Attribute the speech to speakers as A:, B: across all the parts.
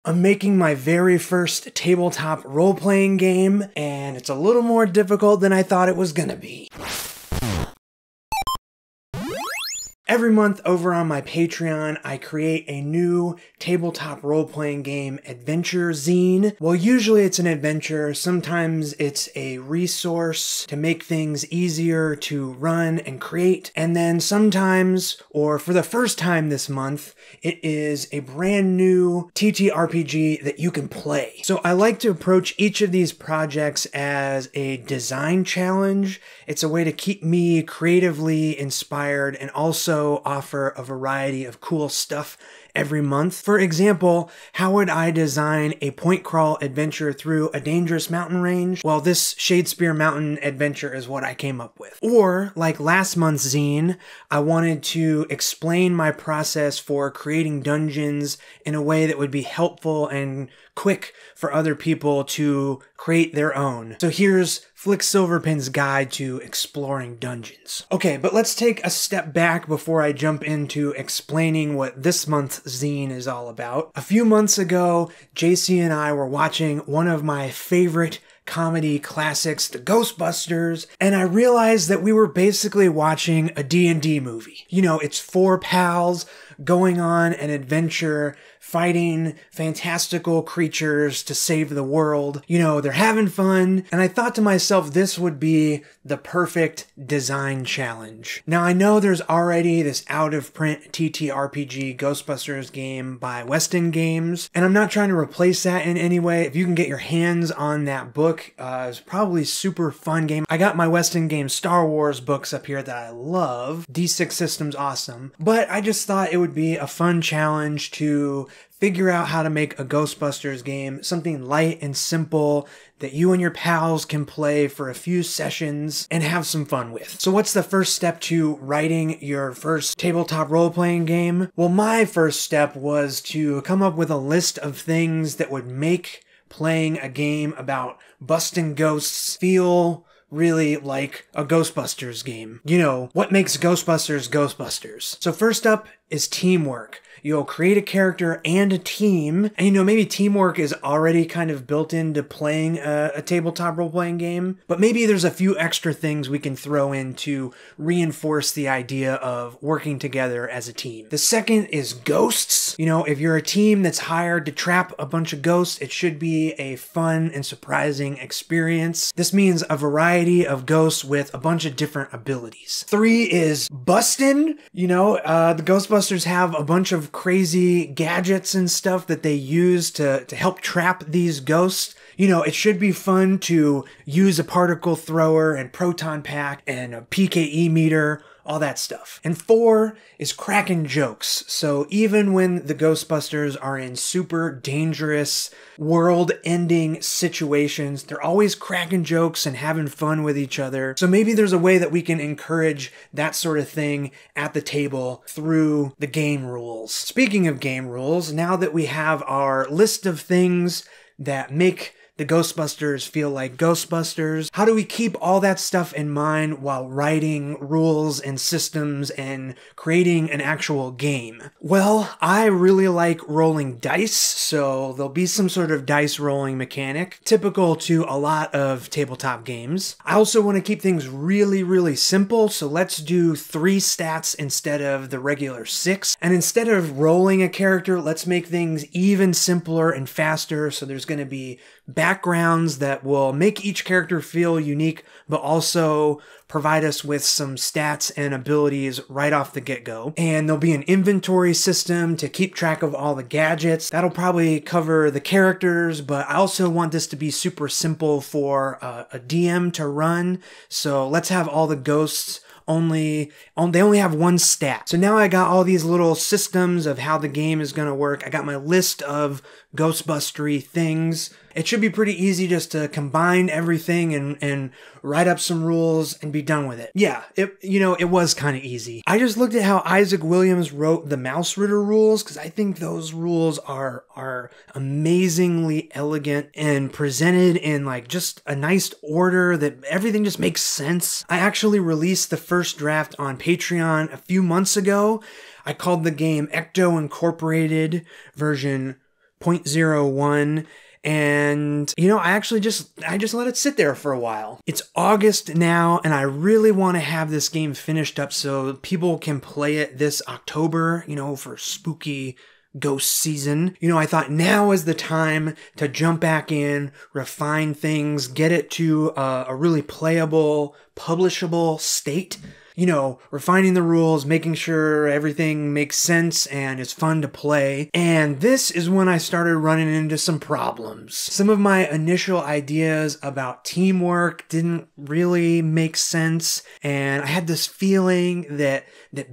A: I'm making my very first tabletop role-playing game, and it's a little more difficult than I thought it was gonna be. Every month over on my Patreon, I create a new tabletop role-playing game adventure zine. Well, usually it's an adventure, sometimes it's a resource to make things easier to run and create, and then sometimes, or for the first time this month, it is a brand new TTRPG that you can play. So I like to approach each of these projects as a design challenge. It's a way to keep me creatively inspired and also offer a variety of cool stuff every month. For example, how would I design a point crawl adventure through a dangerous mountain range? Well, this Shadespeare Mountain adventure is what I came up with. Or, like last month's zine, I wanted to explain my process for creating dungeons in a way that would be helpful and quick for other people to create their own. So here's Flick Silverpin's guide to exploring dungeons. Okay, but let's take a step back before I jump into explaining what this month's zine is all about. A few months ago, JC and I were watching one of my favorite comedy classics, The Ghostbusters, and I realized that we were basically watching a D&D movie. You know, it's four pals going on an adventure, fighting fantastical creatures to save the world. You know, they're having fun, and I thought to myself, this would be the perfect design challenge. Now, I know there's already this out-of-print TTRPG Ghostbusters game by Weston Games, and I'm not trying to replace that in any way. If you can get your hands on that book, it's probably a super fun game. I got my Weston Games Star Wars books up here that I love. D6 system's awesome, but I just thought it would be a fun challenge to figure out how to make a Ghostbusters game, something light and simple that you and your pals can play for a few sessions and have some fun with. So what's the first step to writing your first tabletop role-playing game? Well, my first step was to come up with a list of things that would make playing a game about busting ghosts feel really like a Ghostbusters game. You know, what makes Ghostbusters Ghostbusters? So first up is teamwork. You'll create a character and a team, and you know, maybe teamwork is already kind of built into playing a tabletop role-playing game, but maybe there's a few extra things we can throw in to reinforce the idea of working together as a team. The second is ghosts. You know, if you're a team that's hired to trap a bunch of ghosts, it should be a fun and surprising experience. This means a variety of ghosts with a bunch of different abilities. 3 is bustin'. You know, the Ghostbusters have a bunch of crazy gadgets and stuff that they use to help trap these ghosts. You know, it should be fun to use a particle thrower and proton pack and a PKE meter, all that stuff. And 4 is cracking jokes. So even when the Ghostbusters are in super dangerous, world-ending situations, they're always cracking jokes and having fun with each other. So maybe there's a way that we can encourage that sort of thing at the table through the game rules. Speaking of game rules, now that we have our list of things that make the Ghostbusters feel like Ghostbusters, how do we keep all that stuff in mind while writing rules and systems and creating an actual game? Well, I really like rolling dice, so there'll be some sort of dice rolling mechanic, typical to a lot of tabletop games. I also want to keep things really, really simple, so let's do 3 stats instead of the regular 6. And instead of rolling a character, let's make things even simpler and faster, so there's going to be backgrounds that will make each character feel unique, but also provide us with some stats and abilities right off the get-go. And there'll be an inventory system to keep track of all the gadgets. That'll probably cover the characters, but I also want this to be super simple for a DM to run. So let's have all the ghosts they only have 1 stat. So now I got all these little systems of how the game is going to work. I got my list of Ghostbustery things. It should be pretty easy just to combine everything and write up some rules and be done with it. Yeah, it was kind of easy. I just looked at how Isaac Williams wrote the Mouse Ritter rules because I think those rules are amazingly elegant and presented in like just a nice order that everything just makes sense. I actually released the first draft on Patreon a few months ago. I called the game Ecto Incorporated version 0.01. And, you know, I just let it sit there for a while. It's August now, and I really want to have this game finished up so people can play it this October, you know, for spooky ghost season. You know, I thought now is the time to jump back in, refine things, get it to a really playable, publishable state. You know, refining the rules, making sure everything makes sense and is fun to play. And this is when I started running into some problems. Some of my initial ideas about teamwork didn't really make sense, and I had this feeling that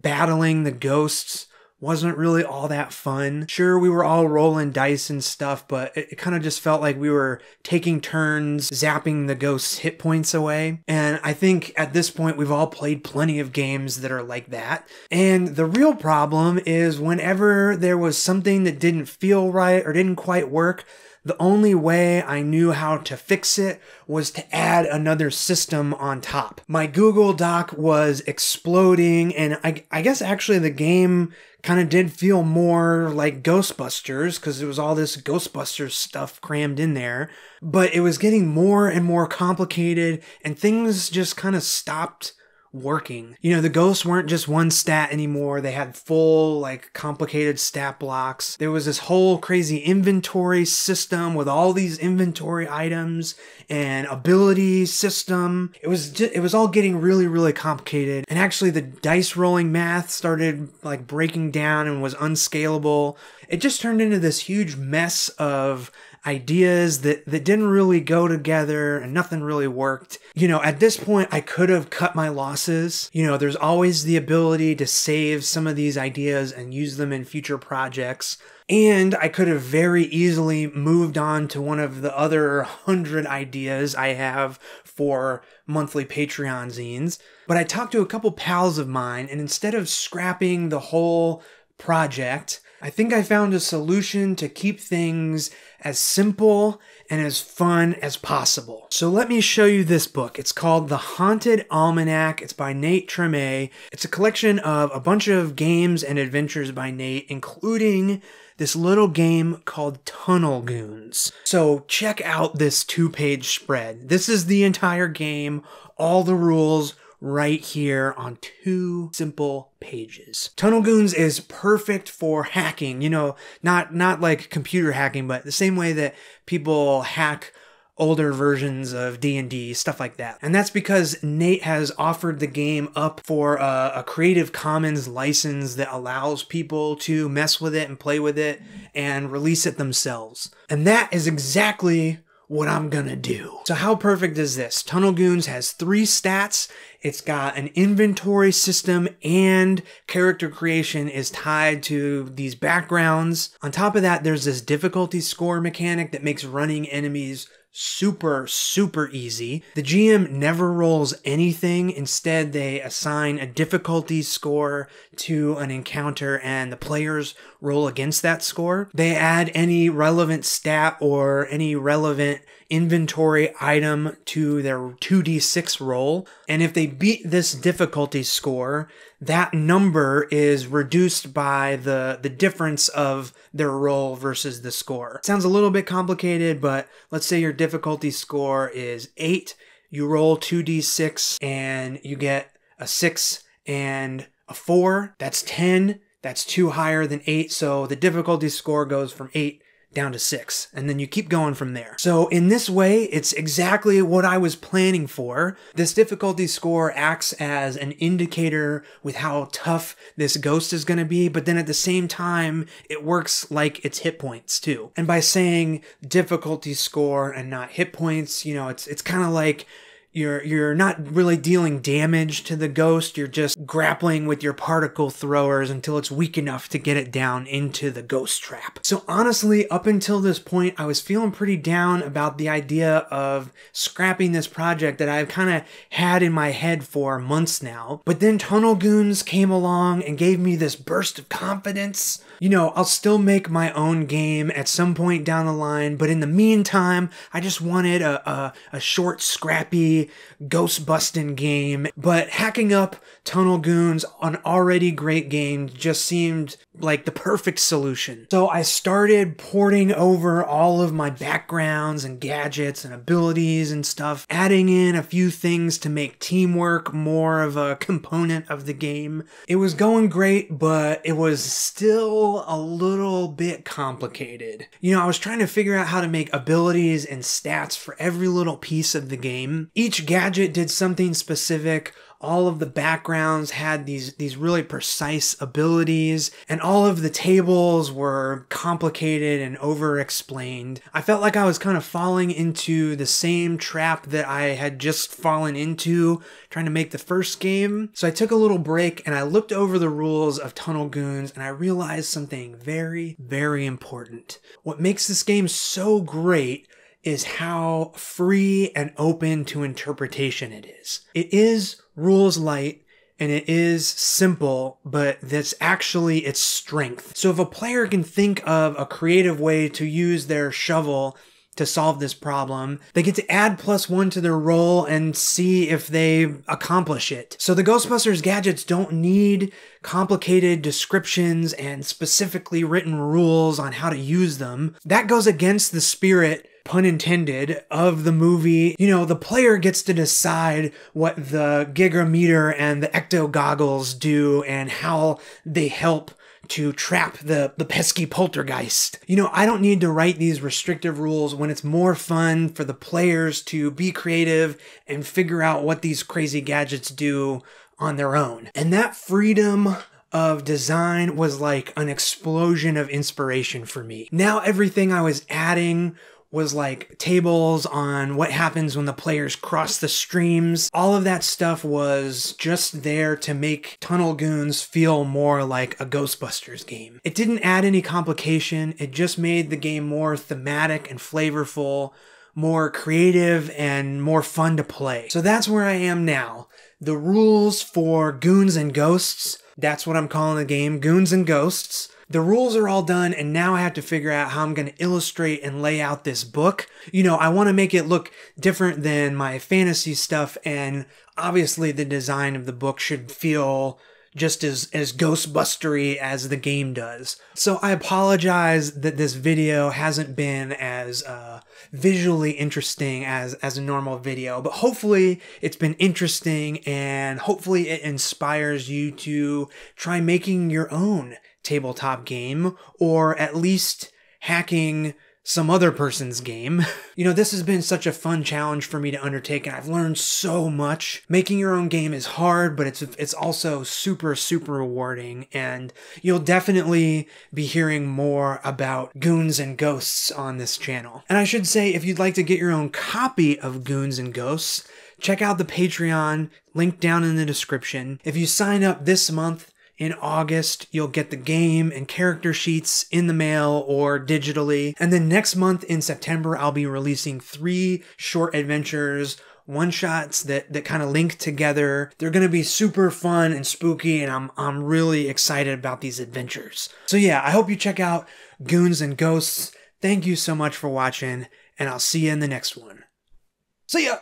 A: battling the ghosts wasn't really all that fun. Sure, we were all rolling dice and stuff, but it kind of just felt like we were taking turns zapping the ghost's hit points away. And I think at this point, we've all played plenty of games that are like that. And the real problem is whenever there was something that didn't feel right or didn't quite work, the only way I knew how to fix it was to add another system on top. My Google Doc was exploding, and I guess actually the game kind of did feel more like Ghostbusters because it was all this Ghostbusters stuff crammed in there. But it was getting more and more complicated, and things just kind of stopped working. You know, the ghosts weren't just one stat anymore. They had full, like, complicated stat blocks. There was this whole crazy inventory system with all these inventory items and ability system. It was all getting really, really complicated. And actually the dice rolling math started, like, breaking down and was unscalable. It just turned into this huge mess of ideas that didn't really go together and nothing really worked. You know, at this point, I could have cut my losses. You know, there's always the ability to save some of these ideas and use them in future projects. And I could have very easily moved on to one of the other 100 ideas I have for monthly Patreon zines. But I talked to a couple pals of mine, and instead of scrapping the whole project, I think I found a solution to keep things as simple and as fun as possible. So let me show you this book. It's called The Haunted Almanac. It's by Nate Treme. It's a collection of a bunch of games and adventures by Nate, including this little game called Tunnel Goons. So check out this 2-page spread. This is the entire game, all the rules, right here on 2 simple pages. Tunnel Goons is perfect for hacking, you know, not like computer hacking, but the same way that people hack older versions of D&D, stuff like that. And that's because Nate has offered the game up for a Creative Commons license that allows people to mess with it and play with it and release it themselves. And that is exactly what I'm gonna do. So how perfect is this? Tunnel Goons has 3 stats. It's got an inventory system, and character creation is tied to these backgrounds. On top of that, there's this difficulty score mechanic that makes running enemies super, super easy. The GM never rolls anything. Instead, they assign a difficulty score to an encounter and the players roll against that score. They add any relevant stat or any relevant inventory item to their 2d6 roll. And if they beat this difficulty score, that number is reduced by the difference of their roll versus the score. It sounds a little bit complicated, but let's say your difficulty score is 8. You roll 2d6 and you get a 6 and a 4. That's 10. That's 2 higher than 8. So the difficulty score goes from 8 down to 6, and then you keep going from there. So in this way, it's exactly what I was planning for. This difficulty score acts as an indicator with how tough this ghost is going to be, but then at the same time, it works like its hit points too. And by saying difficulty score and not hit points, you know, it's kind of like you're not really dealing damage to the ghost, you're just grappling with your particle throwers until it's weak enough to get it down into the ghost trap. So honestly, up until this point, I was feeling pretty down about the idea of scrapping this project that I've kind of had in my head for months now. But then Tunnel Goons came along and gave me this burst of confidence. You know, I'll still make my own game at some point down the line, but in the meantime, I just wanted a short, scrappy, ghost-busting game. But hacking up Tunnel Goons, an already great game, just seemed like the perfect solution. So I started porting over all of my backgrounds and gadgets and abilities and stuff, adding in a few things to make teamwork more of a component of the game. It was going great, but it was still a little bit complicated. You know, I was trying to figure out how to make abilities and stats for every little piece of the game. Each gadget did something specific. All of the backgrounds had these really precise abilities, and all of the tables were complicated and over-explained. I felt like I was kind of falling into the same trap that I had just fallen into trying to make the first game. So I took a little break and I looked over the rules of Tunnel Goons, and I realized something very, very important. What makes this game so great is how free and open to interpretation it is. It is rules light and it is simple, but that's actually its strength. So if a player can think of a creative way to use their shovel to solve this problem, they get to add +1 to their roll and see if they accomplish it. So the Ghostbusters gadgets don't need complicated descriptions and specifically written rules on how to use them. That goes against the spirit, pun intended, of the movie. You know, the player gets to decide what the gigameter and the ecto goggles do and how they help to trap the pesky poltergeist. You know, I don't need to write these restrictive rules when it's more fun for the players to be creative and figure out what these crazy gadgets do on their own. And that freedom of design was like an explosion of inspiration for me. Now everything I was adding was like tables on what happens when the players cross the streams. All of that stuff was just there to make Tunnel Goons feel more like a Ghostbusters game. It didn't add any complication, it just made the game more thematic and flavorful, more creative, and more fun to play. So that's where I am now. The rules for Goons and Ghosts, that's what I'm calling the game, Goons and Ghosts. The rules are all done, and now I have to figure out how I'm going to illustrate and lay out this book. You know, I want to make it look different than my fantasy stuff, and obviously the design of the book should feel just as Ghostbustery as the game does. So I apologize that this video hasn't been as visually interesting as a normal video, but hopefully it's been interesting, and hopefully it inspires you to try making your own tabletop game, or at least hacking some other person's game. You know, this has been such a fun challenge for me to undertake, and I've learned so much. Making your own game is hard, but it's also super, super rewarding, and you'll definitely be hearing more about Goons and Ghosts on this channel. And I should say, if you'd like to get your own copy of Goons and Ghosts, check out the Patreon, link down in the description. If you sign up this month, in August, you'll get the game and character sheets in the mail or digitally. And then next month in September, I'll be releasing 3 short adventures, one-shots that kind of link together. They're going to be super fun and spooky, and I'm really excited about these adventures. So yeah, I hope you check out Goons and Ghosts. Thank you so much for watching, and I'll see you in the next one. See ya!